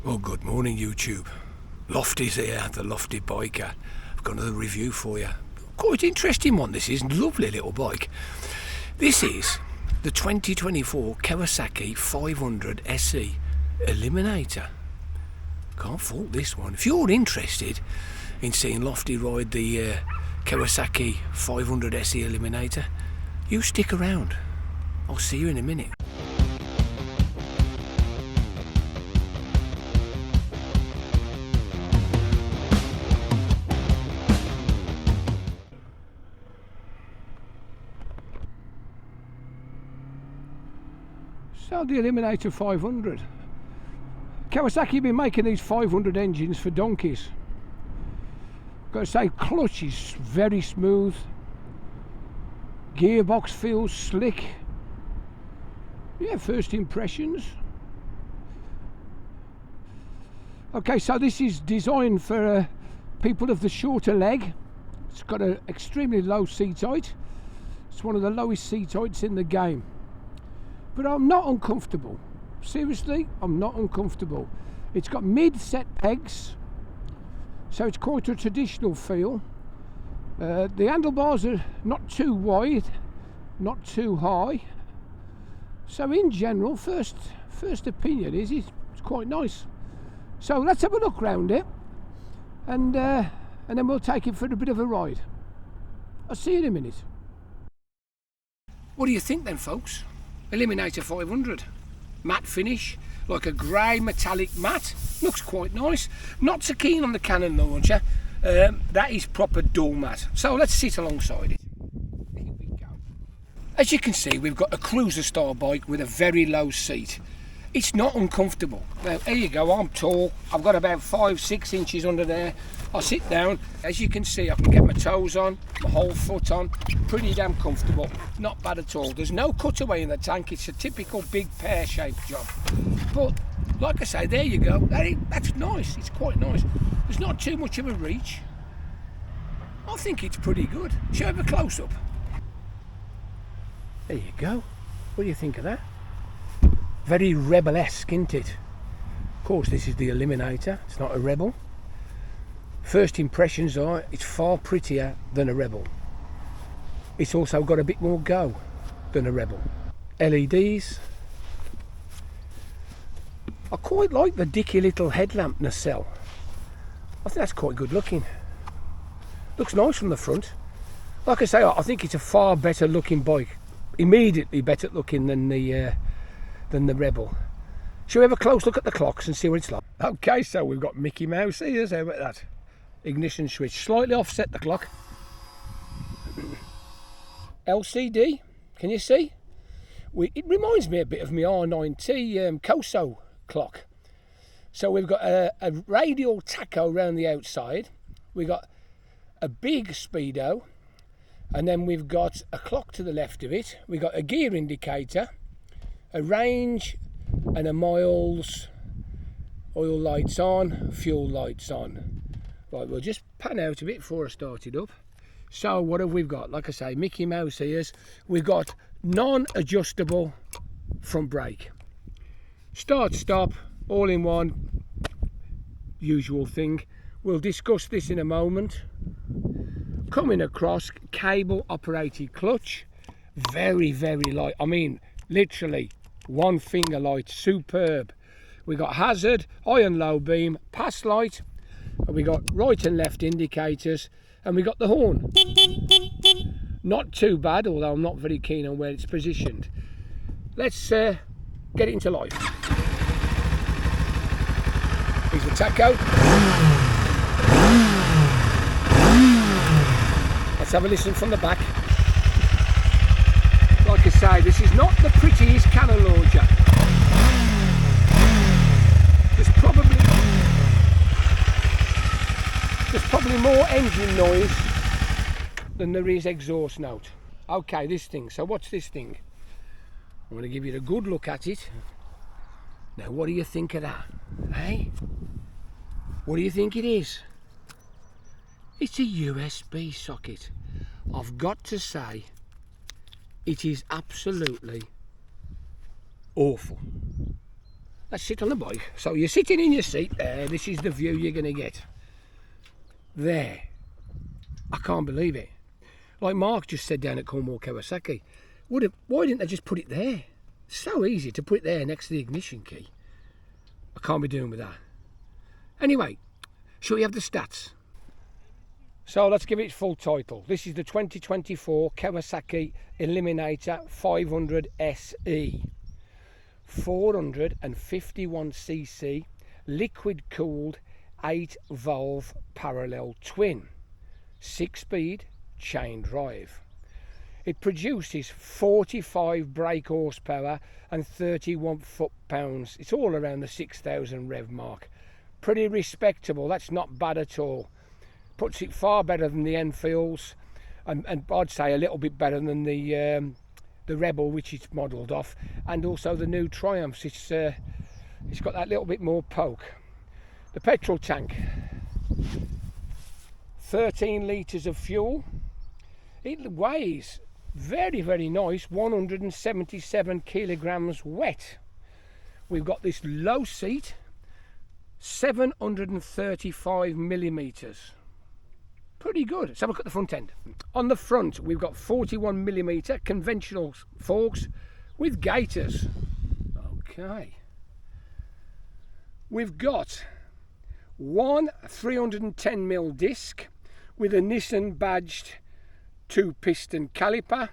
Well, good morning, YouTube. Lofty's here, the Lofty Biker. I've got another review for you. Quite interesting one, this is. Lovely little bike. This is the 2024 Kawasaki 500 SE Eliminator. Can't fault this one. If you're interested in seeing Lofty ride the Kawasaki 500 SE Eliminator, you stick around. I'll see you in a minute. So the Eliminator 500. Kawasaki have been making these 500 engines for donkeys. Got to say, clutch is very smooth. Gearbox feels slick. Yeah, first impressions. Okay, so this is designed for people of the shorter leg. It's got an extremely low seat height. It's one of the lowest seat heights in the game. But I'm not uncomfortable. Seriously, I'm not uncomfortable. It's got mid-set pegs, so it's quite a traditional feel. The handlebars are not too wide, not too high. So in general, first opinion is it's quite nice. So let's have a look round it, and then we'll take it for a bit of a ride. I'll see you in a minute. What do you think then, folks? Eliminator 500, matte finish, like a grey metallic matte, looks quite nice. Not so keen on the cannon launcher, that is proper dual matte. So let's sit alongside it. Here we go. As you can see, we've got a cruiser style bike with a very low seat. It's not uncomfortable. Now here you go, I'm tall, I've got about 5-6 inches under there. I sit down, as you can see I can get my toes on, my whole foot on, pretty damn comfortable, not bad at all. There's no cutaway in the tank, it's a typical big pear-shaped job. But like I say, there you go, that's nice, it's quite nice. There's not too much of a reach. I think it's pretty good. Shall I have a close-up? There you go, what do you think of that? Very Rebel-esque, isn't it? Of course this is the Eliminator, it's not a Rebel. First impressions are it's far prettier than a Rebel. It's also got a bit more go than a Rebel. LEDs. I quite like the dicky little headlamp nacelle. I think that's quite good looking. Looks nice from the front. Like I say, I think it's a far better looking bike. Immediately better looking than the Rebel. Shall we have a close look at the clocks and see what it's like? Okay, so we've got Mickey Mouse ears. How about that? Ignition switch, slightly offset the clock. LCD, can you see? It reminds me a bit of my R9T Coso clock. So we've got a radial tacho around the outside. We've got a big speedo, and then we've got a clock to the left of it. We've got a gear indicator, a range, and a miles, oil lights on, fuel lights on. Right, we'll just pan out a bit before I start it up. So what have we got? Like I say, Mickey Mouse ears. We've got non-adjustable front brake. Start, stop, all in one. Usual thing. We'll discuss this in a moment. Coming across, cable operated clutch. Very, very light. I mean, literally one finger light, superb. We got hazard, high and low beam, pass light. And we got right and left indicators, and we got the horn. Not too bad, although I'm not very keen on where it's positioned. Let's get it into life. Here's the tacho. Let's have a listen from the back. Like I say, this is not the prettiest cannon launcher. There's probably more engine noise than there is exhaust note. Okay, this thing. So what's this thing? I'm going to give you a good look at it. Now, what do you think of that? Hey? What do you think it is? It's a USB socket. I've got to say, it is absolutely awful. let's sit on the bike. So you're sitting in your seat there. This is the view you're going to get. There. I can't believe it. Like Mark just said down at Cornwall Kawasaki, why didn't they just put it there? So easy to put it there next to the ignition key. I can't be doing with that. Anyway, shall we have the stats? So let's give it its full title. This is the 2024 Kawasaki Eliminator 500 SE. 451cc, liquid cooled, 8-valve parallel twin, 6-speed chain drive. It produces 45 brake horsepower and 31 foot-pounds. It's all around the 6,000 rev mark. Pretty respectable, that's not bad at all. Puts it far better than the Enfields, and I'd say a little bit better than the Rebel, which it's modelled off, and also the new Triumphs. It's got that little bit more poke. The petrol tank, 13 litres of fuel. It weighs very, very nice, 177 kilograms wet. We've got this low seat, 735 millimeters. Pretty good. Let's have a look at the front end. On the front, we've got 41mm conventional forks with gaiters. Okay. We've got one 310mm disc with a Nissan badged 2-piston caliper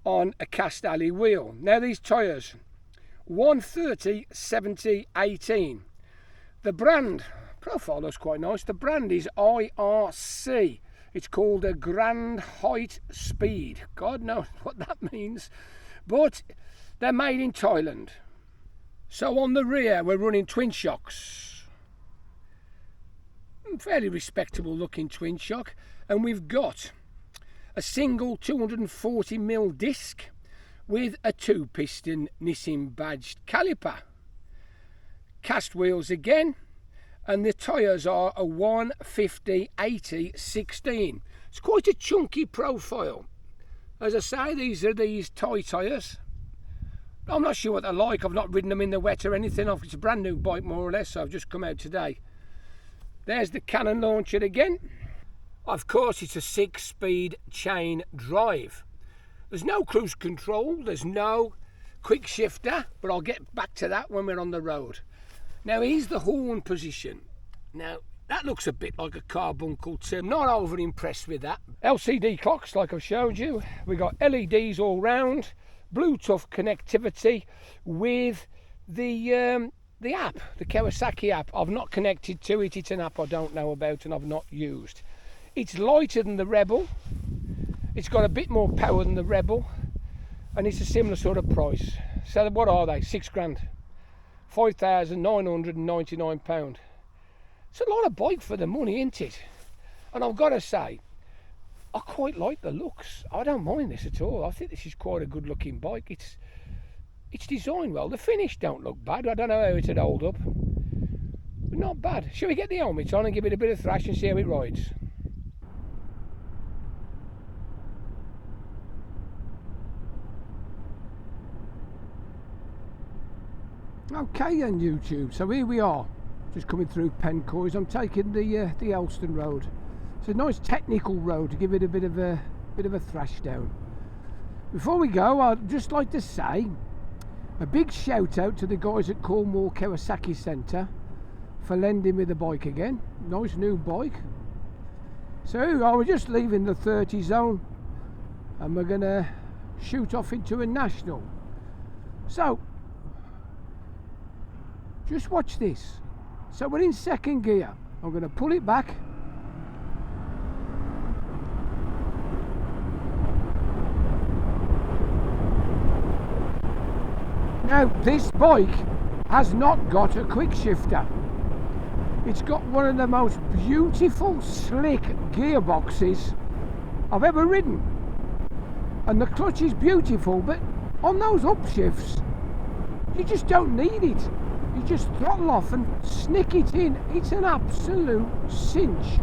on a cast alley wheel. Now these tyres, 130/70/18. The brand profile looks quite nice. The brand is IRC. It's called a Grand Height Speed. God knows what that means, but they're made in Thailand. So on the rear we're running twin shocks, fairly respectable looking twin shock, and we've got a single 240mm disc with a 2-piston Nissan badged caliper. Cast wheels again, and the tyres are a 150/80/16. It's quite a chunky profile. As I say, these are these Thai tyres. I'm not sure what they're like. I've not ridden them in the wet or anything. It's a brand new bike more or less, so I've just come out today. There's the cannon launcher again. Of course, it's a 6-speed chain drive. There's no cruise control, there's no quick shifter, but I'll get back to that when we're on the road. Now here's the horn position. Now that looks a bit like a carbuncle trim. Not over impressed with that. LCD clocks, like I've showed you. We got LEDs all round, Bluetooth connectivity with the app, the Kawasaki app. I've not connected to it. It's an app I don't know about and I've not used. It's lighter than the Rebel. It's got a bit more power than the Rebel, and it's a similar sort of price. So what are they? £6,000. £5,999. It's a lot of bike for the money, isn't it? And I've got to say, I quite like the looks. I don't mind this at all. I think this is quite a good looking bike. It's designed well. The finish don't look bad. I don't know how it'd hold up, but not bad. Shall we get the helmet on and give it a bit of thrash and see how it rides? Okay then, YouTube, so here we are, just coming through Pencoys. I'm taking the Elston Road. It's a nice technical road to give it a bit of a thrash down. Before we go, I'd just like to say a big shout out to the guys at Cornwall Kawasaki Centre for lending me the bike again. Nice new bike. So I was just leaving the 30 zone and we're gonna shoot off into a national. So just watch this. So we're in second gear. I'm going to pull it back. Now this bike has not got a quick shifter. It's got one of the most beautiful slick gearboxes I've ever ridden. And the clutch is beautiful, but on those upshifts you just don't need it. You just throttle off and snick it in. It's an absolute cinch.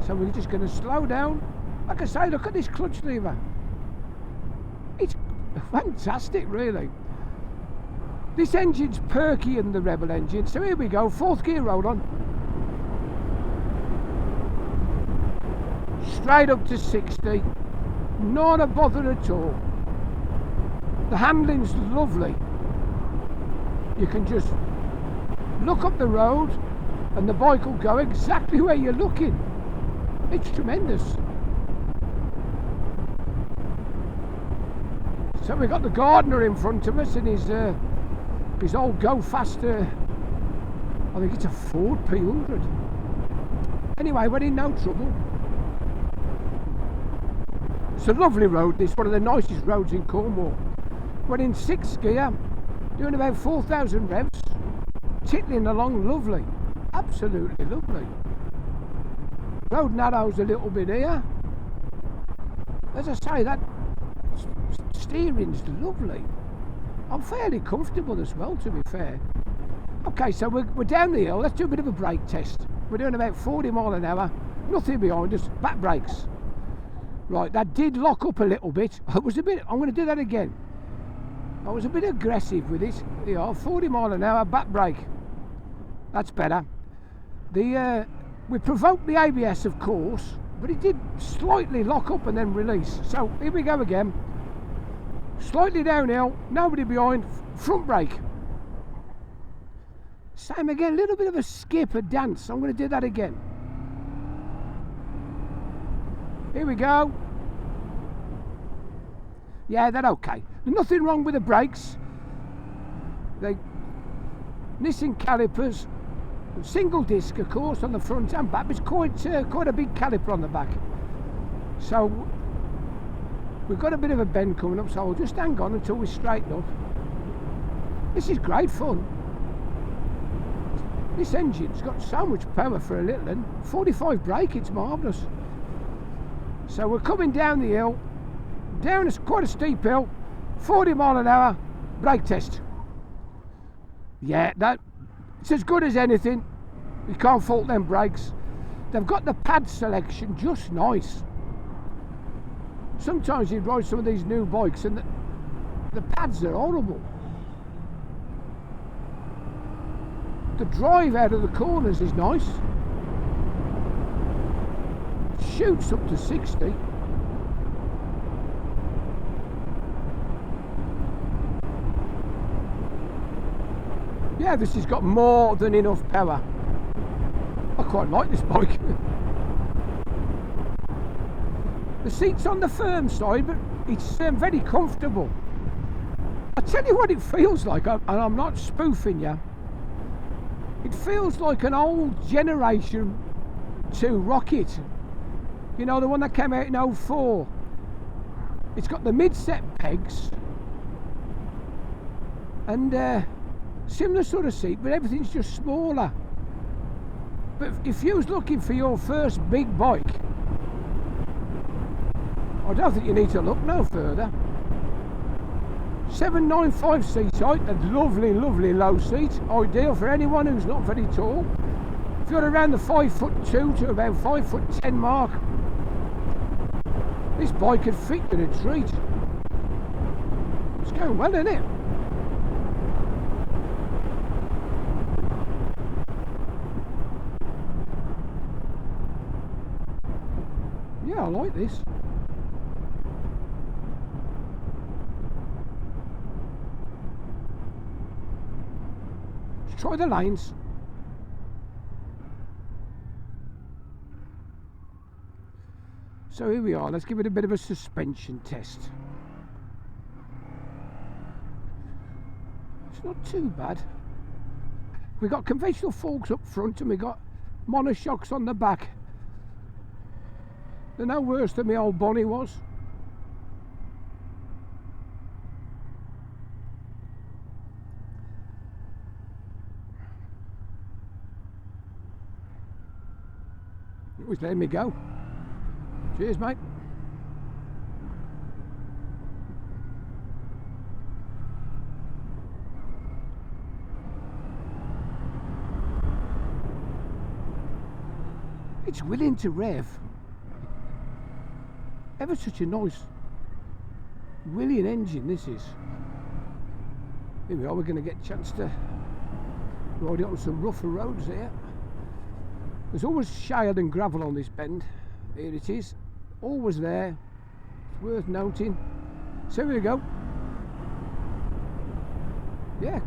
So we're just going to slow down. Like I say, look at this clutch lever. It's fantastic, really. This engine's perkier than the Rebel engine, so here we go, 4th gear roll on. Straight up to 60, not a bother at all. The handling's lovely. You can just look up the road and the bike will go exactly where you're looking. It's tremendous. So we've got the gardener in front of us and his old Go Faster, I think it's a Ford P100. Anyway, we're in no trouble. It's a lovely road, this, one of the nicest roads in Cornwall. We're in 6th gear, doing about 4,000 revs, tickling along lovely, absolutely lovely. Road narrows a little bit here. As I say, that steering's lovely. I'm fairly comfortable as well, to be fair. Okay, so we're down the hill. Let's do a bit of a brake test. We're doing about 40 mile an hour, nothing behind us, back brakes. Right, that did lock up a little bit. I'm going to do that again. I was a bit aggressive with it. Yeah, 40 mile an hour, back brake. That's better. We provoked the ABS, of course, but it did slightly lock up and then release. So here we go again. Slightly downhill, nobody behind, front brake. Same again, a little bit of a skip, a dance. I'm going to do that again. Here we go. Yeah, they're okay. There's nothing wrong with the brakes. They Nissan calipers, single disc, of course, on the front and back. It's quite a big caliper on the back. So we've got a bit of a bend coming up, so I'll just hang on until we straighten up. This is great fun. This engine's got so much power for a little one. 45 brake, it's marvellous. So we're coming down the hill, down quite a steep hill, 40 mile an hour, brake test. Yeah, it's as good as anything. You can't fault them brakes. They've got the pad selection just nice. Sometimes you ride some of these new bikes and the pads are horrible. The drive out of the corners is nice. Shoots up to 60. Yeah, this has got more than enough power. I quite like this bike. The seat's on the firm side, but it's very comfortable. I tell you what it feels like, and I'm not spoofing you. It feels like an old Generation 2 Rocket. You know, the one that came out in 04. It's got the mid-set pegs and similar sort of seat, but everything's just smaller. But if you was looking for your first big bike, I don't think you need to look no further. 795 seat height, a lovely, lovely low seat, ideal for anyone who's not very tall. If you're around the 5'2" to about 5'10" mark, this bike could fit in a treat. It's going well, isn't it? Yeah, I like this. Let's try the lanes. So here we are, let's give it a bit of a suspension test. It's not too bad. We got conventional forks up front and we got monoshocks on the back. They're no worse than my old Bonnie was. It was letting me go. Cheers, mate. It's willing to rev. Ever such a nice willing engine this is. Here we are, we're going to get a chance to ride on some rougher roads here. There's always shale and gravel on this bend. Here it is, always there. It's worth noting. So here we go. Yeah,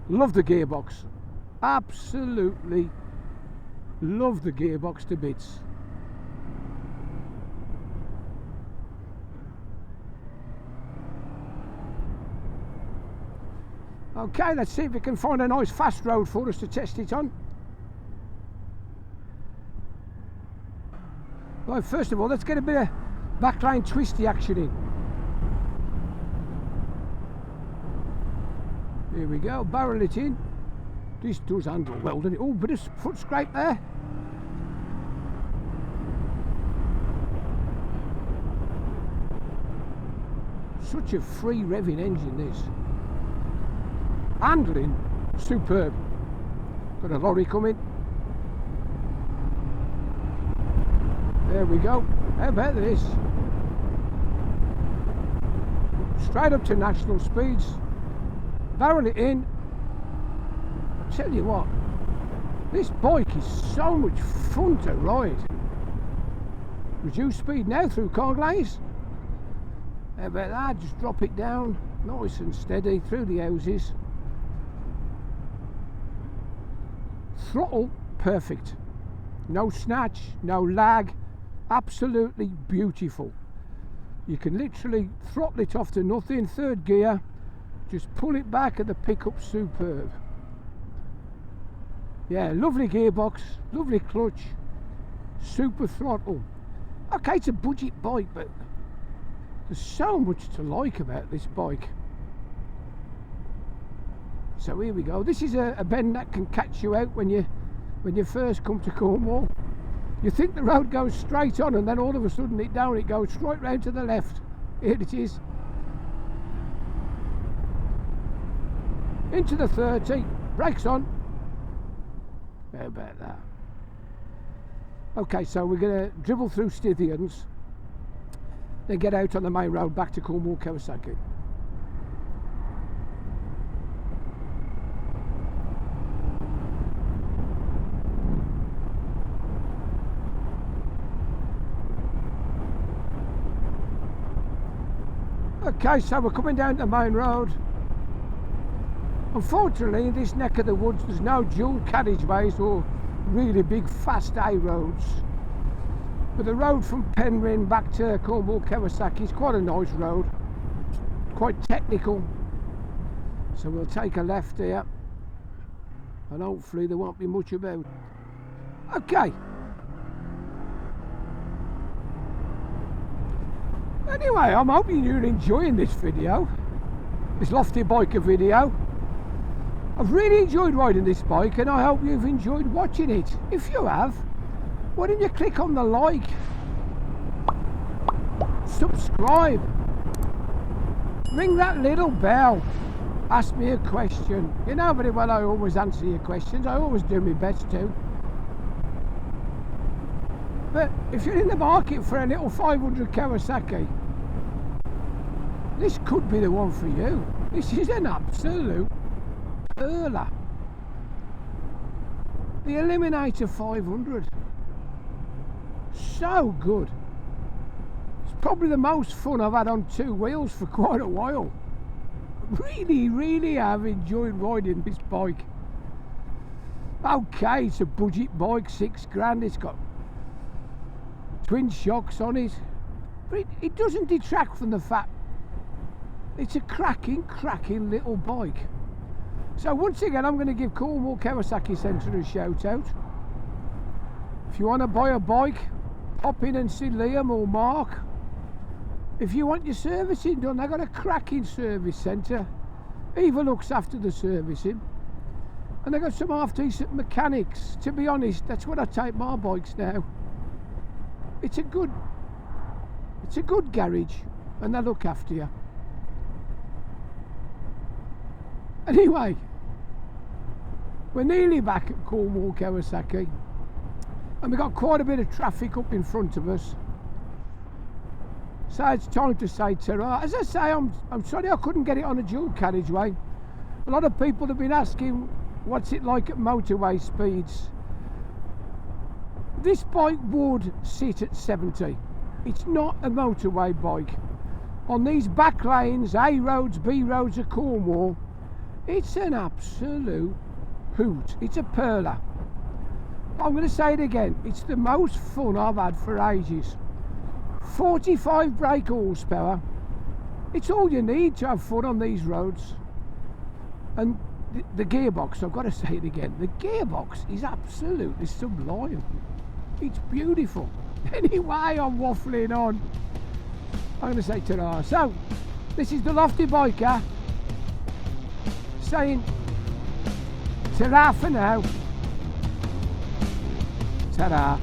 love the gearbox, absolutely love the gearbox to bits. Okay, let's see if we can find a nice fast road for us to test it on. Right, first of all, let's get a bit of backline twisty action in. Here we go, barrel it in. This does handle well, doesn't it? Oh, bit of foot scrape there. Such a free revving engine, this. Handling, superb. Got a lorry coming. There we go. How about this? Straight up to national speeds. Barrel it in. I tell you what, this bike is so much fun to ride. Reduce speed now through Carglaze. How about that? Just drop it down, nice and steady through the houses. Throttle perfect. No snatch, no lag. Absolutely beautiful. You can literally throttle it off to nothing. Third gear. Just pull it back and the pickup's superb. Yeah, lovely gearbox, lovely clutch, super throttle. Okay, it's a budget bike, but there's so much to like about this bike. So here we go. This is a bend that can catch you out when you first come to Cornwall. You think the road goes straight on, and then all of a sudden it goes right round to the left. Here it is. Into the 30, brakes on. How about that? Okay, so we're going to dribble through Scythians, then get out on the main road back to Cornwall Kawasaki. Okay, so we're coming down the main road. Unfortunately, in this neck of the woods, there's no dual carriageways or really big fast A roads. But the road from Penryn back to Cornwall Kawasaki is quite a nice road, quite technical. So we'll take a left here, and hopefully there won't be much about. Okay. Anyway, I'm hoping you're enjoying this video, this Lofty Biker video. I've really enjoyed riding this bike, and I hope you've enjoyed watching it. If you have, why don't you click on the like, subscribe, ring that little bell, ask me a question. You know very well I always answer your questions, I always do my best to. But if you're in the market for a little 500 Kawasaki, this could be the one for you. This is an absolute perler. The Eliminator 500. So good. It's probably the most fun I've had on two wheels for quite a while. Really have enjoyed riding this bike. Okay, it's a budget bike, £6 grand. It's got twin shocks on it, but it doesn't detract from the fact it's a cracking little bike. So once again, I'm going to give Cornwall Kawasaki Centre a shout out. If you want to buy a bike, pop in and see Liam or Mark. If you want your servicing done, they've got a cracking service centre. Eva looks after the servicing, and they've got some half decent mechanics. To be honest, that's what I take my bikes now. It's a good garage, and they look after you. Anyway, we're nearly back at Cornwall Kawasaki, and we've got quite a bit of traffic up in front of us. So it's time to say ta-ra. As I say, I'm sorry I couldn't get it on a dual carriageway. A lot of people have been asking what's it like at motorway speeds. This bike would sit at 70. It's not a motorway bike. On these back lanes, A roads, B roads of Cornwall, it's an absolute hoot. It's a perler. I'm going to say it again. It's the most fun I've had for ages. 45 brake horsepower. It's all you need to have fun on these roads. And the gearbox, I've got to say it again, the gearbox is absolutely sublime. It's beautiful. Anyway, I'm waffling on. I'm going to say ta-ra. So, this is the Lofty Biker saying ta-ra for now. Ta-ra.